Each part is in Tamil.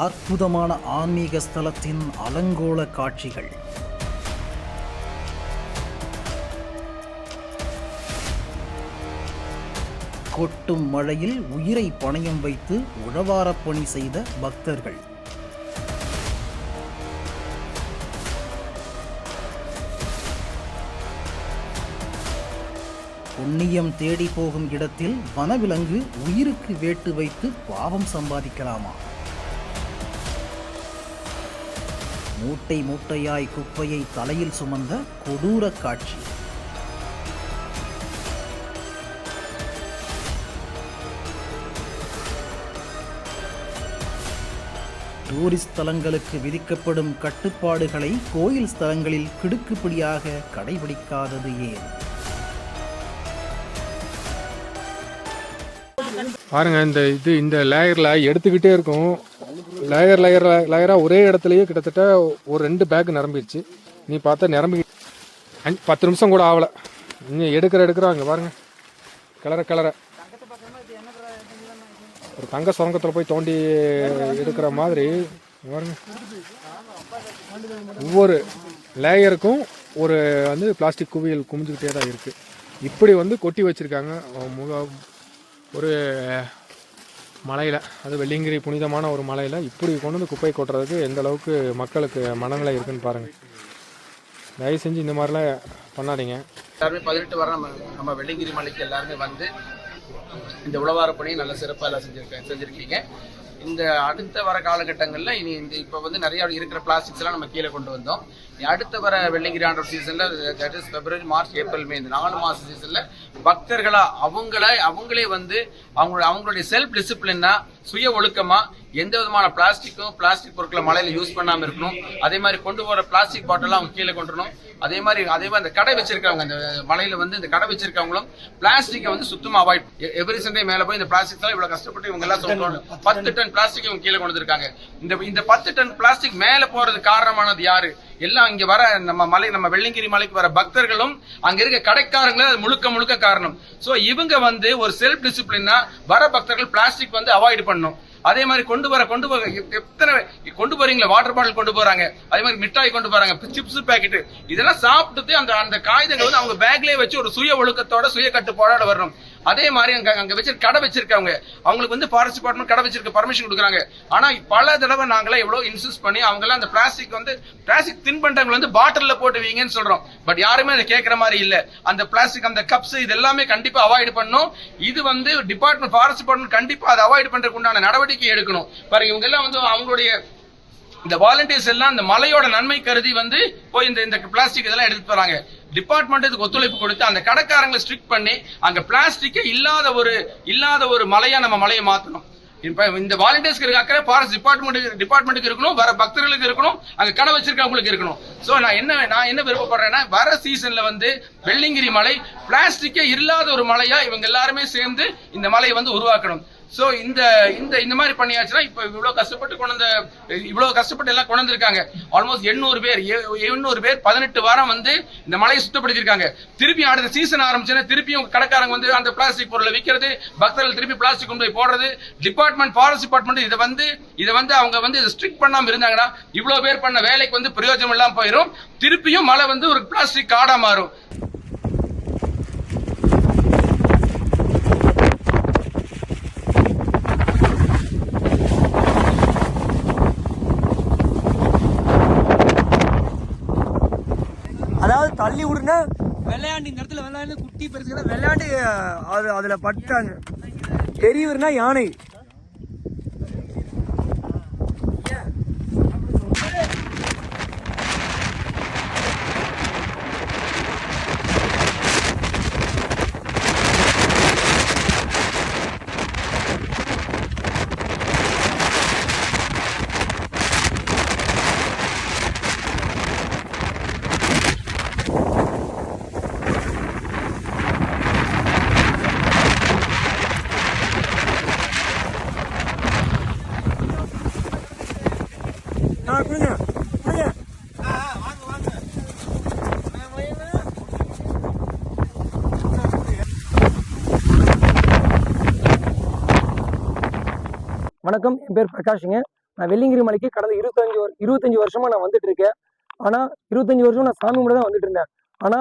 அற்புதமான ஆன்மீக ஸ்தலத்தின் அலங்கோல காட்சிகள். கொட்டும் மழையில் உயிரை பணயம் வைத்து உழவாரப் பணி செய்த பக்தர்கள். புண்ணியம் தேடி போகும் இடத்தில் வனவிலங்கு உயிருக்கு வேட்டு வைத்து பாவம் சம்பாதிக்கலாமா? மூட்டை மூட்டையாய் குப்பையை தலையில் சுமந்த கொடூர காட்சி. டூரிஸ்ட் ஸ்தலங்களுக்கு விதிக்கப்படும் கட்டுப்பாடுகளை கோயில் ஸ்தலங்களில் கிடுக்குப்பிடியாக கடைபிடிக்காதது ஏன்? பாருங்க, இந்த லேயரில் எடுத்துக்கிட்டே இருக்கும். லேயராக ஒரே இடத்துலையே கிட்டத்தட்ட ஒரு 2 பேக் நிரம்பிடுச்சு. நீ பார்த்தா நிரம்பி 10 நிமிஷம் கூட ஆகலை. இன்னும் எடுக்கிறாங்க பாருங்க. கிளற ஒரு தங்க சுரங்கத்தில் போய் தோண்டி எடுக்கிற மாதிரி பாருங்க. ஒவ்வொரு லேயருக்கும் ஒரு பிளாஸ்டிக் குவியல் குமிஞ்சுக்கிட்டே தான் இருக்குது. இப்படி கொட்டி வச்சுருக்காங்க. ஒரு மலையில், அது வெள்ளியங்கிரி புனிதமான ஒரு மலையில் இப்படி கொண்டு குப்பை கொட்டுறதுக்கு எந்த அளவுக்கு மக்களுக்கு மனநிலை இருக்குன்னு பாருங்கள். தயவு செஞ்சு இந்த மாதிரிலாம் பண்ணாதீங்க. எல்லாருமே 18 வர நம்ம வெள்ளியங்கிரி மலைக்கு எல்லாருமே இந்த உழவார பணி நல்ல சிறப்பாக எல்லாம் செஞ்சுருக்கீங்க. இந்த அடுத்த வர காலகட்டங்களில் இனி இப்போ நிறைய இருக்கிற பிளாஸ்டிக்ஸ் எல்லாம் நம்ம கீழே கொண்டு வந்தோம். அடுத்த வர வெள்ளியங்கிரி ஆண்டவர் சீசனில், that is February, March, April, May, இந்த 4 மாத சீசனில் பக்தர்களா அவங்களே அவங்களுடைய செல்ஃப் டிசிப்ளினா, சுய ஒழுக்கமா எந்த விதமான பிளாஸ்டிக் பொருட்களை மலையில யூஸ் பண்ணாம இருக்கணும். அதே மாதிரி கொண்டு போற பிளாஸ்டிக் பாட்டில் அவங்க கீழே கொண்டுணும். அதே மாதிரி அந்த கடை வச்சிருக்கவங்க, இந்த மலையில இந்த கடை வச்சிருக்கவங்களும் பிளாஸ்டிக்கை சுத்தமா அவாய்ட். எவ்ரி சண்டே மேல போய் இந்த பிளாஸ்டிக் எல்லாம் இவ்வளவு கஷ்டப்பட்டு இவங்க எல்லாம் சொல்றாங்க 10 டன் பிளாஸ்டிக் இவங்க கீழே கொண்டு இருக்காங்க. இந்த 10 டன் பிளாஸ்டிக் மேல போறது காரணமானது யாரு? எல்லாம் இங்க வர நம்ம வெள்ளியங்கிரி மலைக்கு வர பக்தர்களும் அங்க இருக்க கடைக்காரங்களும் முழுக்க காரணம். சோ இவங்க ஒரு செல்ஃப் டிசிப்ளினா வர பக்தர்கள் பிளாஸ்டிக் அவாய்ட் பண்ணும். அதே மாதிரி கொண்டு வர எத்தனை கொண்டு போறீங்களா, வாட்டர் பாட்டில் கொண்டு போறாங்க, அதே மாதிரி மிட்டாய் கொண்டு போறாங்க, சிப்ஸ் பேக்கெட், இதெல்லாம் சாப்பிட்டு அந்த காகிதங்கள் அவங்க பேக்லயே வச்சு ஒரு சுய ஒழுக்கத்தோட சுய கட்டுப்பாடோட வரணும். அதே மாதிரி அங்க வச்சு கடை வச்சிருக்கவங்க, அவங்களுக்கு ஃபாரஸ்ட் டிபார்ட்மெண்ட் கடை வச்சிருக்க பர்மிஷன் கொடுக்குறாங்க. ஆனா பல தடவை நாங்களே எவ்வளவு இன்சிஸ்ட் பண்ணி அவங்கெல்லாம் அந்த பிளாஸ்டிக் தின்பண்டங்கள் பாட்டில்ல போட்டு வீங்கன்னு சொல்றோம். பட் யாருமே அதை கேட்கற மாதிரி இல்ல. அந்த பிளாஸ்டிக், அந்த கப்ஸ், இது எல்லாமே கண்டிப்பா அவாய்ட் பண்ணும். இது டிபார்ட்மெண்ட், ஃபாரஸ்ட் டிபார்ட்மெண்ட் கண்டிப்பா அதை அவாய்ட் பண்றதுக்கு உண்டான நடவடிக்கை எடுக்கணும். பாருங்க, இவங்க எல்லாம் அவங்களுடைய இந்த வாலண்டியர்ஸ் எல்லாம் இந்த மலையோட நன்மை கருதி போய் இந்த பிளாஸ்டிக் இதெல்லாம் எடுத்து போறாங்க. டிபார்ட்மெண்ட் இதுக்கு ஒத்துழைப்பு கொடுத்து அந்த கடைக்காரங்களை ஸ்ட்ரிக்ட் பண்ணி அங்க பிளாஸ்டிக்கே இல்லாத ஒரு மலையா நம்ம மலையை மாத்தணும். இந்த வாலண்டியர்ஸ்க்கு இருக்க அக்கறை ஃபாரஸ்ட் டிபார்ட்மெண்ட்டுக்கு இருக்கணும், வர பக்தர்களுக்கு இருக்கணும், அங்க கடை வச்சிருக்கவங்களுக்கு இருக்கணும். சோ நான் என்ன விருப்பப்படுறேன்னா, வர சீசன்ல வெள்ளியங்கிரி மலை பிளாஸ்டிக்கே இல்லாத ஒரு மலையா இவங்க எல்லாருமே சேர்ந்து இந்த மலையை உருவாக்கணும். சோ இந்த மாதிரி பண்ணியாச்சுன்னா, இப்ப இவ்வளவு கஷ்டப்பட்டு எல்லாம் கொண்டு வந்திருக்காங்க. ஆல்மோஸ்ட் 800 பேர் 18 வாரம் இந்த மலையை சுத்தப்படுத்திருக்காங்க. திருப்பி அடுத்த சீசன் ஆரம்பிச்சுன்னா திருப்பியும் கடைக்காரங்க அந்த பிளாஸ்டிக் பொருளை விற்கிறது, பக்தர்கள் திருப்பி பிளாஸ்டிக் கொண்டு போய் போடுறது. டிபார்ட்மெண்ட், ஃபாரஸ்ட் டிபார்ட்மெண்ட் இதை அவங்க இதை ஸ்ட்ரிக்ட் பண்ணாம இருந்தாங்கன்னா இவ்வளவு பேர் பண்ண வேலைக்கு பிரயோஜனம் இல்லாம போயிடும். திருப்பியும் மலை ஒரு பிளாஸ்டிக் காடா மாறும். அதாவது தள்ளி விடுனா விளையாண்டு, இந்த இடத்துல விளையாண்டு குட்டி பெருசுகளை விளையாண்டு அதுல பட்டாங்க. பெரியவர்னா யானை. வணக்கம், என் பேர் பிரகாஷுங்க. நான் வெள்ளியங்கிரி மலைக்கு கடந்த 25 வருஷமா நான் வந்துட்டு இருக்கேன். ஆனா 25 வருஷம் நான் சாமி கும்பிட தான் வந்துட்டு இருந்தேன். ஆனா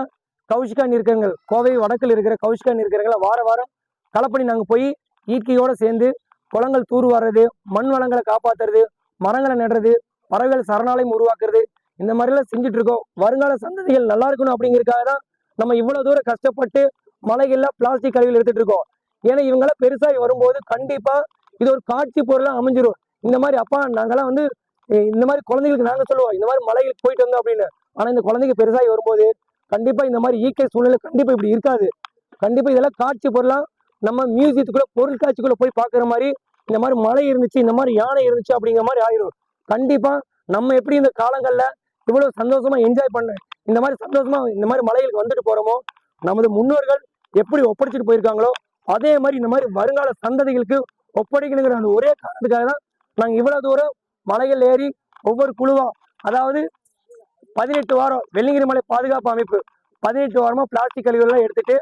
கௌஷிகா நீர்க்கங்கள், கோவை வடக்கில் இருக்கிற கௌஷிகா நீர்க்கங்களை வார வாரம் களப்பணி நாங்கள் போய் இயற்கையோடு சேர்ந்து குளங்கள் தூர் வர்றது, மண் வளங்களை காப்பாற்றுறது, மரங்களை நடுறது, பறவைகள் சரணாலயம் உருவாக்குறது, இந்த மாதிரிலாம் செஞ்சுட்டு இருக்கோம். வருங்கால சந்ததிகள் நல்லா இருக்கணும் அப்படிங்கிறதுக்காக தான் நம்ம இவ்வளவு தூரம் கஷ்டப்பட்டு மலைகள்ல பிளாஸ்டிக் கழிவுகள் எடுத்துட்டு இருக்கோம். ஏன்னா இவங்கெல்லாம் பெருசாகி வரும்போது கண்டிப்பா இது ஒரு காட்சி பொருளாக அமைஞ்சிரும். இந்த மாதிரி அப்பா நாங்கெல்லாம் வந்து இந்த மாதிரி குழந்தைகளுக்கு நாங்கள் சொல்லுவோம் இந்த மாதிரி மலைகளுக்கு போயிட்டு வந்தோம் அப்படின்னு. ஆனா இந்த குழந்தைங்க பெருசாகி வரும்போது கண்டிப்பா இந்த மாதிரி இயற்கை சூழ்நிலை கண்டிப்பா இப்படி இருக்காது. கண்டிப்பா இதெல்லாம் காட்சி பொருளா நம்ம மியூசியத்துக்குள்ள பொருள் காட்சிக்குள்ள போய் பாக்குற மாதிரி இந்த மாதிரி மலை இருந்துச்சு, இந்த மாதிரி யானை இருந்துச்சு அப்படிங்கிற மாதிரி ஆயிரும். கண்டிப்பா நம்ம எப்படி இந்த காலங்கள்ல இவ்வளவு சந்தோஷமா என்ஜாய் பண்ண இந்த மாதிரி சந்தோஷமா இந்த மாதிரி மலைகளுக்கு வந்துட்டு போறோமோ, நமது முன்னோர்கள் எப்படி ஒப்படைச்சிட்டு போயிருக்காங்களோ அதே மாதிரி இந்த மாதிரி வருங்கால சந்ததிகளுக்கு ஒப்படைக்கணுங்கிற அந்த ஒரே காரணத்துக்காக தான் நாங்க இவ்வளவு தூரம் மலைகள் ஏறி ஒவ்வொரு குழுவா, அதாவது 18 வாரம் வெள்ளியங்கிரி மலை பாதுகாப்பு அமைப்பு 18 வாரமா பிளாஸ்டிக் கழிவுகள் எடுத்துட்டு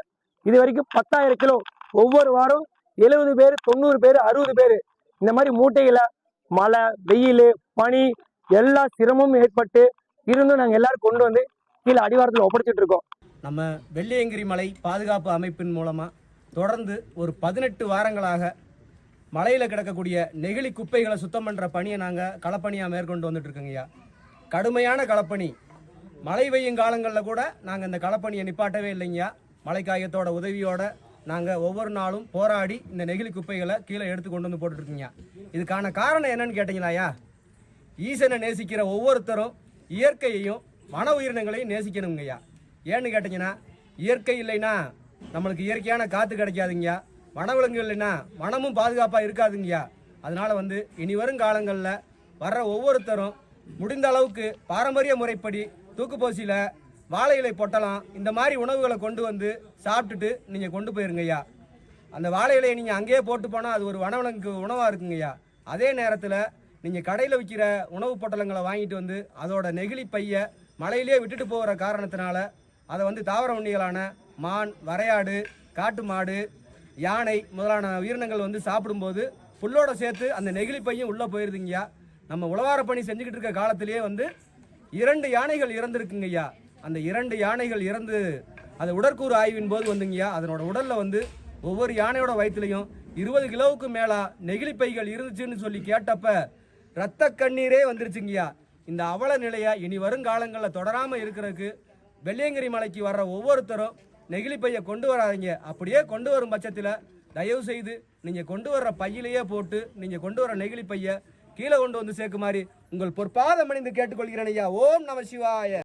இது வரைக்கும் 10,000 கிலோ ஒவ்வொரு வாரம் 70 பேர் 90 பேர் 60 பேர் இந்த மாதிரி மூட்டைகளை மழை வெயில் பனி எல்லா சிரமமும் ஏற்பட்டு இருந்தும் நாங்கள் எல்லாரும் கொண்டு வந்து கீழே அடிவாரத்தில் ஒப்படைச்சிட்டு இருக்கோம். நம்ம வெள்ளியங்கிரி மலை பாதுகாப்பு அமைப்பின் மூலமாக தொடர்ந்து ஒரு 18 வாரங்களாக மலையில் கிடக்கக்கூடிய நெகிழி குப்பைகளை சுத்தம் பண்ணுற பணியை நாங்கள் களப்பணியாக மேற்கொண்டு வந்துட்டு இருக்கோங்கய்யா. கடுமையான களப்பணி. மழை பெய்யும் காலங்களில் கூட நாங்கள் இந்த களப்பணியை நிப்பாட்டவே இல்லைங்கய்யா. மலைக்காயத்தோட உதவியோட நாங்கள் ஒவ்வொரு நாளும் போராடி இந்த நெகிழி குப்பைகளை கீழே எடுத்து கொண்டு வந்து போட்டுட்ருக்கீங்க. இதுக்கான காரணம் என்னன்னு கேட்டிங்களாயா, ஈசனை நேசிக்கிற ஒவ்வொருத்தரும் இயற்கையையும் வன உயிரினங்களையும் நேசிக்கணுங்கய்யா. ஏன்னு கேட்டிங்கன்னா, இயற்கை இல்லைன்னா நம்மளுக்கு இயற்கையான காற்று கிடைக்காதுங்கய்யா, வனவிலங்கு இல்லைன்னா வனமும் பாதுகாப்பாக இருக்காதுங்கய்யா. அதனால் இனி வரும் காலங்களில் வர்ற ஒவ்வொருத்தரும் முடிந்த அளவுக்கு பாரம்பரிய முறைப்படி தூக்குப்போசியில் வாழை இலை பொட்டலாம் இந்த மாதிரி உணவுகளை கொண்டு வந்து சாப்பிட்டுட்டு நீங்கள் கொண்டு போயிருங்கய்யா. அந்த வாழை இலையை நீங்கள் அங்கேயே போட்டு போனால் அது ஒரு வனவிலங்கு உணவாக இருக்குங்கய்யா. அதே நேரத்தில் நீங்கள் கடையில் விற்கிற உணவு பொட்டலங்களை வாங்கிட்டு வந்து அதோட நெகிழி பையை மலையிலே விட்டுட்டு போகிற காரணத்தினால அதை தாவர உண்ணிகளான மான், வரையாடு, காட்டு மாடு, யானை முதலான உயிரினங்கள் சாப்பிடும்போது புல்லோட சேர்த்து அந்த நெகிழி பையும் உள்ளே போயிருதுங்கய்யா. நம்ம உழவார பணி செஞ்சுக்கிட்டு இருக்க காலத்திலேயே 2 யானைகள் இறந்துருக்குங்கய்யா. அந்த 2 யானைகள் இறந்து அது உடற்கூறு ஆய்வின் போது அதனோட உடலில் ஒவ்வொரு யானையோட வயிற்றுலையும் 20 கிலோவுக்கு மேலே நெகிழி பைகள் இருந்துச்சுன்னு சொல்லி கேட்டப்ப இரத்த கண்ணீரே வந்துருச்சுங்கய்யா. இந்த அவல நிலையை இனி வருங்காலங்களில் தொடராமல் இருக்கிறதுக்கு வெள்ளியங்கிரி மலைக்கு வர்ற ஒவ்வொருத்தரும் நெகிழி பையை கொண்டு வராதிங்க. அப்படியே கொண்டு வரும் பட்சத்தில் தயவு செய்து நீங்கள் கொண்டு வர்ற பையிலேயே போட்டு நீங்கள் கொண்டு வர நெகிழி பையை கீழே கொண்டு வந்து சேர்க்குமாறு உங்கள் பொற்பாதம் அணிந்து கேட்டுக்கொள்கிறேன் ஐயா. ஓம் நம சிவாய.